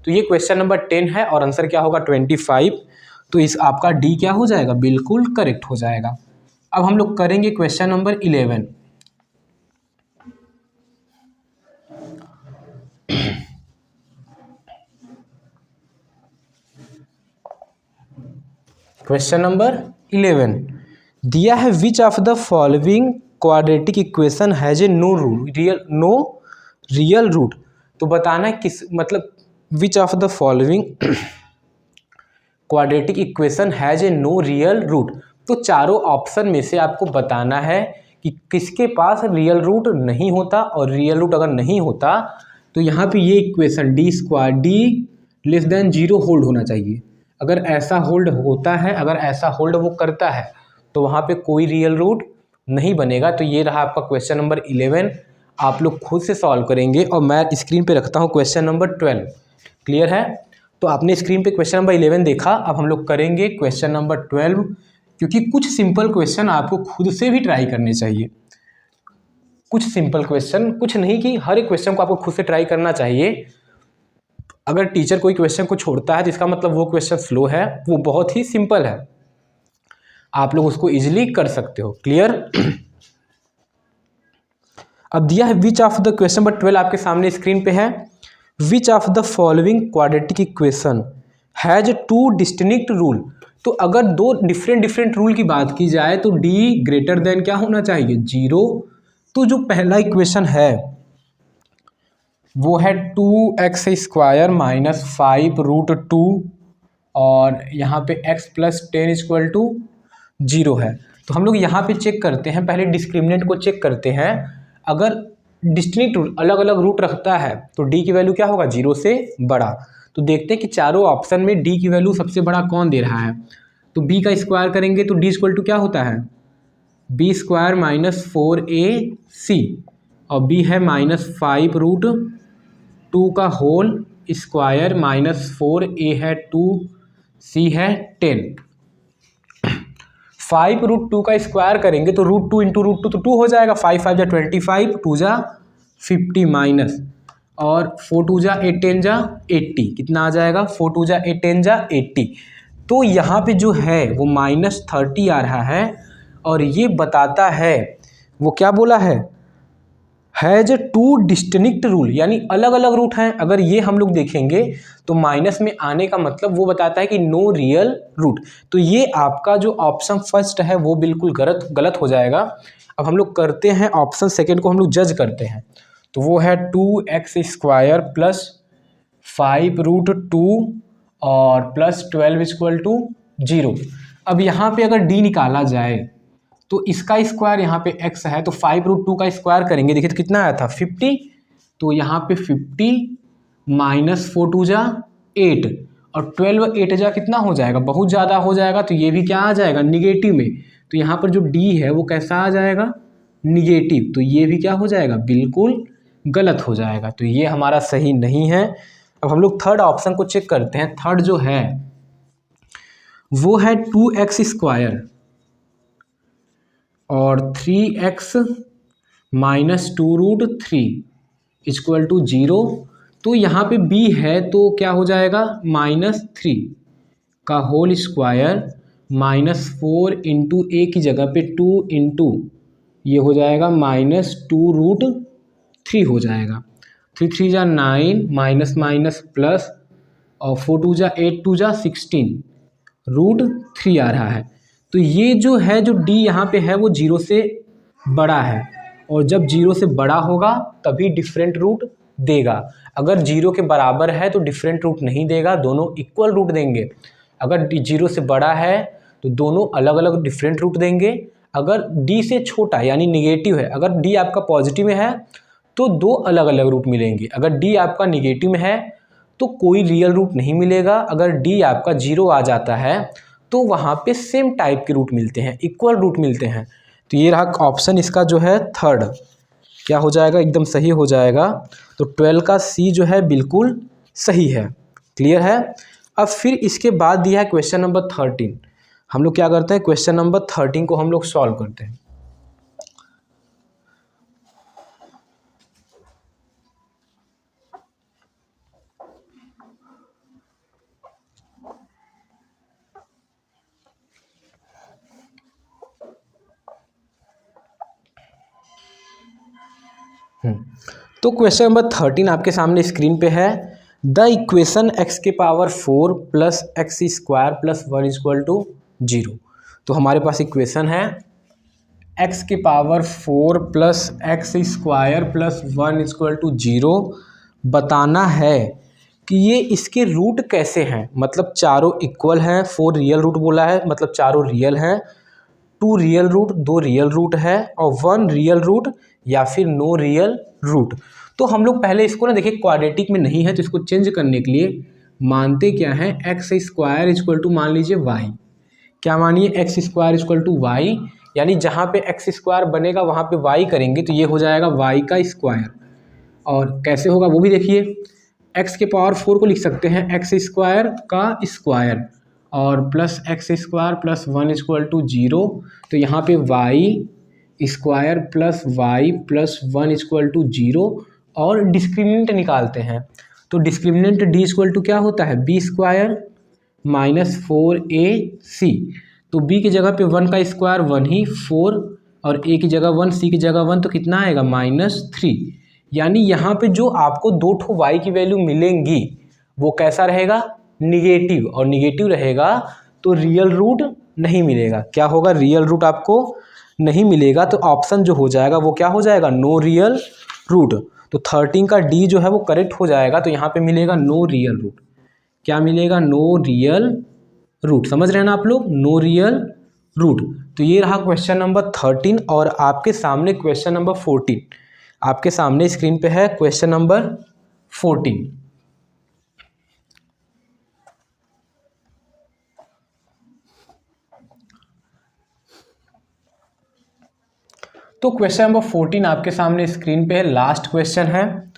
तो ये क्वेश्चन नंबर 10 है और आंसर क्या होगा? 25। तो इस आपका डी क्या हो जाएगा? बिल्कुल करेक्ट हो जाएगा। अब हम लोग करेंगे क्वेश्चन नंबर 11। क्वेश्चन नंबर 11 दिया है which of the following quadratic equation has a no real root. तो बताना किस मतलब which of the following quadratic equation has a no real root. तो चारों ऑप्शन में से आपको बताना है कि किसके पास रियल रूट नहीं होता, और रियल रूट अगर नहीं होता तो यहाँ पे ये इक्वेशन d² d<0 होल्ड होना चाहिए। अगर ऐसा होल्ड होता है, अगर ऐसा होल्ड वो करता है तो वहाँ पे कोई रियल रूट नहीं बनेगा। तो ये रहा आपका क्वेश्चन नंबर 11। आप लोग खुद से सॉल्व करेंगे और मैं स्क्रीन पे रखता हूँ क्वेश्चन नंबर 12। क्लियर है? तो आपने स्क्रीन पे क्वेश्चन नंबर 11 देखा। अब हम लोग करेंगे क्वेश्चन नंबर 12, क्योंकि कुछ सिंपल क्वेश्चन आपको खुद से भी ट्राई करने चाहिए। कुछ सिंपल क्वेश्चन, कुछ नहीं कि हर एक क्वेश्चन को आपको खुद से ट्राई करना चाहिए। अगर टीचर कोई क्वेश्चन को छोड़ता है तो इसका मतलब वो क्वेश्चन स्लो है, वो बहुत ही सिंपल है, आप लोग उसको इजीली कर सकते हो। क्लियर? अब दिया है which of the question number 12 आपके सामने स्क्रीन पे है। Which of the following quadratic equation has 2 distinct rule. तो अगर 2 डिफरेंट रूल की बात की जाए तो डी ग्रेटर देन क्या होना चाहिए? 0। तो जो पहला इक्वेशन है वो है 2x² माइनस 5√2 और यहाँ पे x प्लस 10 इक्वल टू 0 है। तो हम लोग यहाँ पे चेक करते हैं, पहले डिस्क्रिमिनेंट को चेक करते हैं। अगर डिस्टिंक्ट रूट अलग अलग रूट रखता है तो d की वैल्यू क्या होगा? 0 से बड़ा। तो देखते हैं कि चारों ऑप्शन में d की वैल्यू सबसे बड़ा कौन दे रहा है। तो b का स्क्वायर करेंगे तो d इक्वल टू क्या होता है? b² माइनस 4ac और b है माइनस 5√2 का होल स्क्वायर माइनस 4a है 2c है 10। 5√2 का स्क्वायर करेंगे तो √2 इंटू √2 तो 2 हो जाएगा। 5 5 जा 25, 2 जा 50 माइनस और 4 2 जा 8 10 जा 80। कितना आ जाएगा? 4 2 जा 8 10 जा 80। तो यहाँ पे जो है वो -30 आ रहा है और ये बताता है, वो क्या बोला है? हैज टू डिस्टिंक्ट रूल, यानी अलग अलग रूट हैं। अगर ये हम लोग देखेंगे तो माइनस में आने का मतलब वो बताता है कि नो रियल रूट। तो ये आपका जो ऑप्शन फर्स्ट है वो बिल्कुल गलत हो जाएगा। अब हम लोग करते हैं ऑप्शन सेकेंड को, हम लोग जज करते हैं। तो वो है 2x² प्लस 5√2 और प्लस 12 = 0। अब यहाँ पे अगर d निकाला जाए तो इसका स्क्वायर यहाँ पे x है, तो 5√2 का स्क्वायर करेंगे, देखिए तो कितना आया था 50। तो यहाँ पे 50 माइनस 4 2 जा 8 और 12 8 जा कितना हो जाएगा, बहुत ज़्यादा हो जाएगा। तो ये भी क्या आ जाएगा, निगेटिव में। तो यहाँ पर जो d है वो कैसा आ जाएगा, निगेटिव। तो ये भी क्या हो जाएगा, बिल्कुल गलत हो जाएगा। तो ये हमारा सही नहीं है। अब हम लोग थर्ड ऑप्शन को चेक करते हैं। थर्ड जो है वो है 2x² और 3x माइनस 2√3 = 0। तो यहाँ पे b है तो क्या हो जाएगा, -3 का होल स्क्वायर -4 इंटू a की जगह पे 2 इंटू ये हो जाएगा -2√3 हो जाएगा। 3 3 जा 9 माइनस माइनस प्लस और 4 2 जा 8 2 जा 16√3 आ रहा है। तो ये जो है जो d यहाँ पे है वो 0 से बड़ा है, और जब 0 से बड़ा होगा तभी डिफरेंट रूट देगा। अगर 0 के बराबर है तो डिफरेंट रूट नहीं देगा, दोनों इक्वल रूट देंगे। अगर 0 से बड़ा है तो दोनों अलग अलग डिफरेंट रूट देंगे। अगर d से छोटा यानी निगेटिव है, अगर d आपका पॉजिटिव में है तो दो अलग अलग रूट मिलेंगे। अगर d आपका निगेटिव में है तो कोई रियल रूट नहीं मिलेगा। अगर d आपका 0 आ जाता है तो वहाँ पे सेम टाइप के रूट मिलते हैं, इक्वल रूट मिलते हैं। तो ये रहा ऑप्शन इसका जो है थर्ड, क्या हो जाएगा, एकदम सही हो जाएगा। तो 12 का C जो है बिल्कुल सही है। क्लियर है। अब फिर इसके बाद दिया है क्वेश्चन नंबर 13। हम लोग क्या करते हैं, क्वेश्चन नंबर 13 को हम लोग सॉल्व करते हैं। तो क्वेश्चन नंबर 13 आपके सामने स्क्रीन पे है। The equation x⁴ plus x² plus 1 = 0। तो हमारे पास इक्वेशन है x⁴ प्लस x² प्लस 1 = 0। बताना है कि ये इसके रूट कैसे हैं, मतलब चारों इक्वल हैं। 4 रियल रूट बोला है, मतलब चारों रियल हैं। 2 रियल रूट, 2 रियल रूट है और 1 रियल रूट या फिर नो रियल रूट। तो हम लोग पहले इसको ना देखिए क्वाड्रेटिक में नहीं है, तो इसको चेंज करने के लिए मानते क्या है, x² = मान लीजिए y। क्या मानिए, x² = y, यानी जहाँ पे x² बनेगा वहाँ पे y करेंगे तो ये हो जाएगा y का स्क्वायर। और कैसे होगा वो भी देखिए, x⁴ को लिख सकते हैं x² का स्क्वायर और प्लस x² प्लस 1 = 0। तो यहाँ पे y² प्लस y प्लस 1 = 0 और डिस्क्रिमिनेंट निकालते हैं। तो डिस्क्रिमिनेंट d = क्या होता है, b² माइनस 4ac। तो b की जगह पे 1 का स्क्वायर 1 ही, 4 और a की जगह 1, c की जगह 1, तो कितना आएगा -3। यानी यहाँ पे जो आपको 2 ठो y की वैल्यू मिलेंगी वो कैसा रहेगा, निगेटिव। और निगेटिव रहेगा तो रियल रूट नहीं मिलेगा। क्या होगा, रियल रूट आपको नहीं मिलेगा। तो ऑप्शन जो हो जाएगा वो क्या हो जाएगा, नो रियल रूट। तो 13 का डी जो है वो करेक्ट हो जाएगा। तो यहाँ पे मिलेगा नो रियल रूट। क्या मिलेगा, नो रियल रूट। समझ रहे हैं ना आप लोग, नो रियल रूट। तो ये रहा क्वेश्चन नंबर 13 और आपके सामने क्वेश्चन नंबर 14 आपके सामने स्क्रीन पे है। क्वेश्चन नंबर 14, तो क्वेश्चन नंबर 14 आपके सामने स्क्रीन पे है। लास्ट क्वेश्चन है,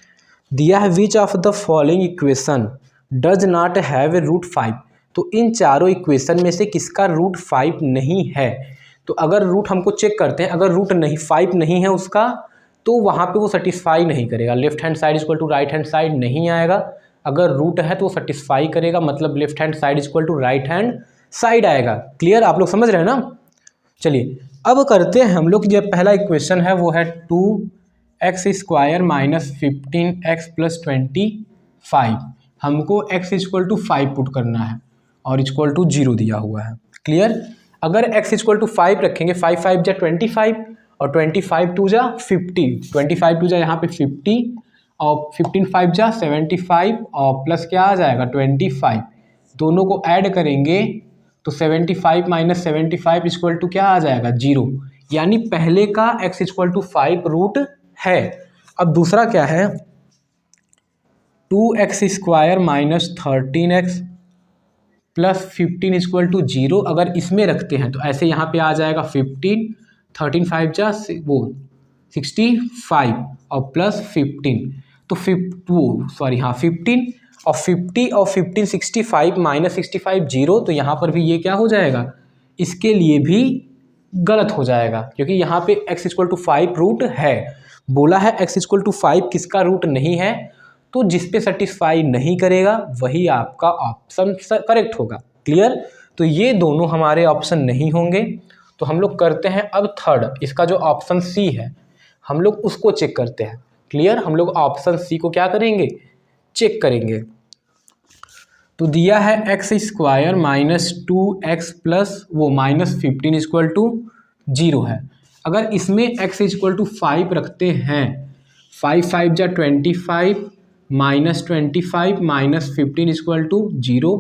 दिया है which of the following equation does not have a root 5। तो इन चारों इक्वेशन में से किसका रूट 5 नहीं है। तो अगर रूट हमको चेक करते हैं, अगर रूट नहीं 5 नहीं है उसका तो वहाँ पे वो सेटिस्फाई नहीं करेगा। Left hand side = right hand side नहीं आएगा। अगर रूट है तो वो सेटिस्फाई करेगा, मतलब left hand side = right hand side आएगा। क्लियर, आप लोग समझ रहे हैं ना। चलिए अब करते हैं हम लोग, जो पहला इक्वेशन है वो है 2 x square minus 15x plus 25, हमको x इक्वल टू 5 पुट करना है और इक्वल टू 0 दिया हुआ है। क्लियर। अगर x इक्वल टू 5 रखेंगे, 5 5 जा 25 और 25 2 जा 50, 25 2 जा यहाँ पे 50 और 15 5 जा 75 और प्लस क्या आ जाएगा 25, दोनों को ऐड करेंगे तो 75 माइनस 75 इक्वल टू क्या आ जाएगा 0, यानी पहले का x इक्वल टू 5 रूट है। अब दूसरा क्या है 2x square minus 13x plus 15 equal to 0, अगर इसमें रखते हैं तो ऐसे यहाँ पे आ जाएगा 15, 13 5 जा वो 65 और प्लस 15 तो 15 और 50 और 15 65 माइनस 65 0, तो यहाँ पर भी ये क्या हो जाएगा, इसके लिए भी गलत हो जाएगा क्योंकि यहाँ पे x इक्वल टू 5 रूट है। बोला है x इक्वल टू 5 किसका रूट नहीं है, तो जिस पे सेटिस्फाई नहीं करेगा वही आपका ऑप्शन करेक्ट होगा। क्लियर। तो ये दोनों हमारे ऑप्शन नहीं होंगे। तो हम लोग करते हैं अब थर्ड, इसका जो ऑप्शन सी है हम लोग उसको चेक करते हैं। क्लियर। हम लोग ऑप्शन सी को क्या करेंगे, चेक करेंगे। तो दिया है x square minus 2x plus वो माइनस 15 इक्वल टू 0 है। अगर इसमें x इक्वल टू 5 रखते हैं, 5 5 जा 25 माइनस 25 माइनस 15 इक्वल टू 0,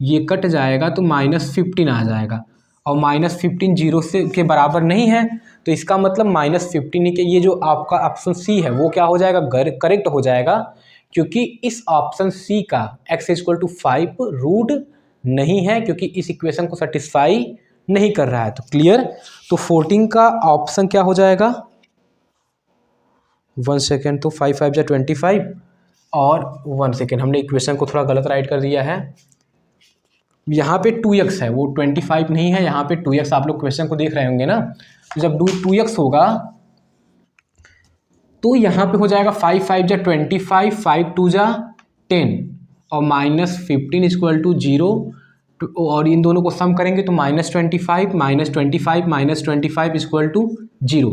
ये कट जाएगा तो माइनस 15 आ जाएगा और माइनस 15 0 से के बराबर नहीं है, तो इसका मतलब माइनस 15 के ये जो आपका ऑप्शन सी है वो क्या हो जाएगा, करेक्ट हो जाएगा क्योंकि इस ऑप्शन सी का x इक्वल टू 5 रूट नहीं है क्योंकि इस इक्वेशन को सेटिस्फाई नहीं कर रहा है। तो क्लियर। तो 14 का ऑप्शन क्या हो जाएगा, 1 सेकेंड, तो 5 5 जा 25 और 1 सेकेंड, हमने इक्वेशन को थोड़ा गलत राइट कर दिया है। यहाँ पे 2x है, वो 25 नहीं है, यहाँ पे 2x, आप लोग क्वेश्चन को देख रहे होंगे ना। तो जब 2x होगा तो यहाँ पे हो जाएगा 5 5 जा 25, 5 2 जा 10 और माइनस 15 इक्वल टू 0, और इन दोनों को सम करेंगे तो minus 25 minus 25 minus 25 equal to 0।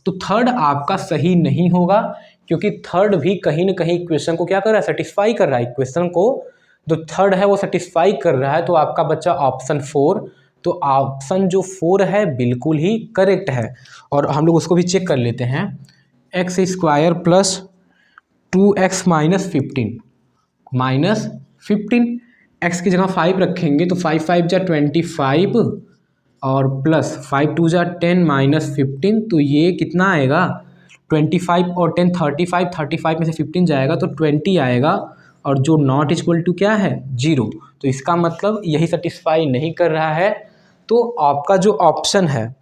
तो थर्ड आपका सही नहीं होगा क्योंकि थर्ड भी कहीं ना कहीं इक्वेशन को क्या कर रहा है, सेटिस्फाई कर रहा है। इक्वेशन को जो थर्ड है वो सेटिस्फाई कर रहा है, तो आपका बच्चा ऑप्शन 4। तो ऑप्शन जो 4 है बिल्कुल ही करेक्ट है और हम लोग उसको भी चेक कर लेते हैं। X square plus 2x minus 15 x की जगह 5 रखेंगे तो 5 5 जा 25 और प्लस 5 2 जा 10 माइनस 15, तो ये कितना आएगा 25 और 10 35 में से 15 जाएगा तो 20 आएगा और जो नॉट इक्वल टू क्या है 0, तो इसका मतलब यही सेटिस्फाई नहीं कर रहा है। तो आपका जो ऑप्शन है,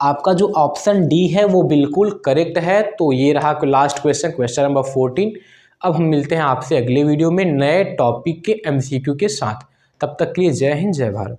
आपका जो ऑप्शन डी है वो बिल्कुल करेक्ट है। तो ये रहा लास्ट क्वेश्चन, क्वेश्चन नंबर 14। अब हम मिलते हैं आपसे अगले वीडियो में नए टॉपिक के MCQ के साथ। तब तक के लिए जय हिंद, जय भारत।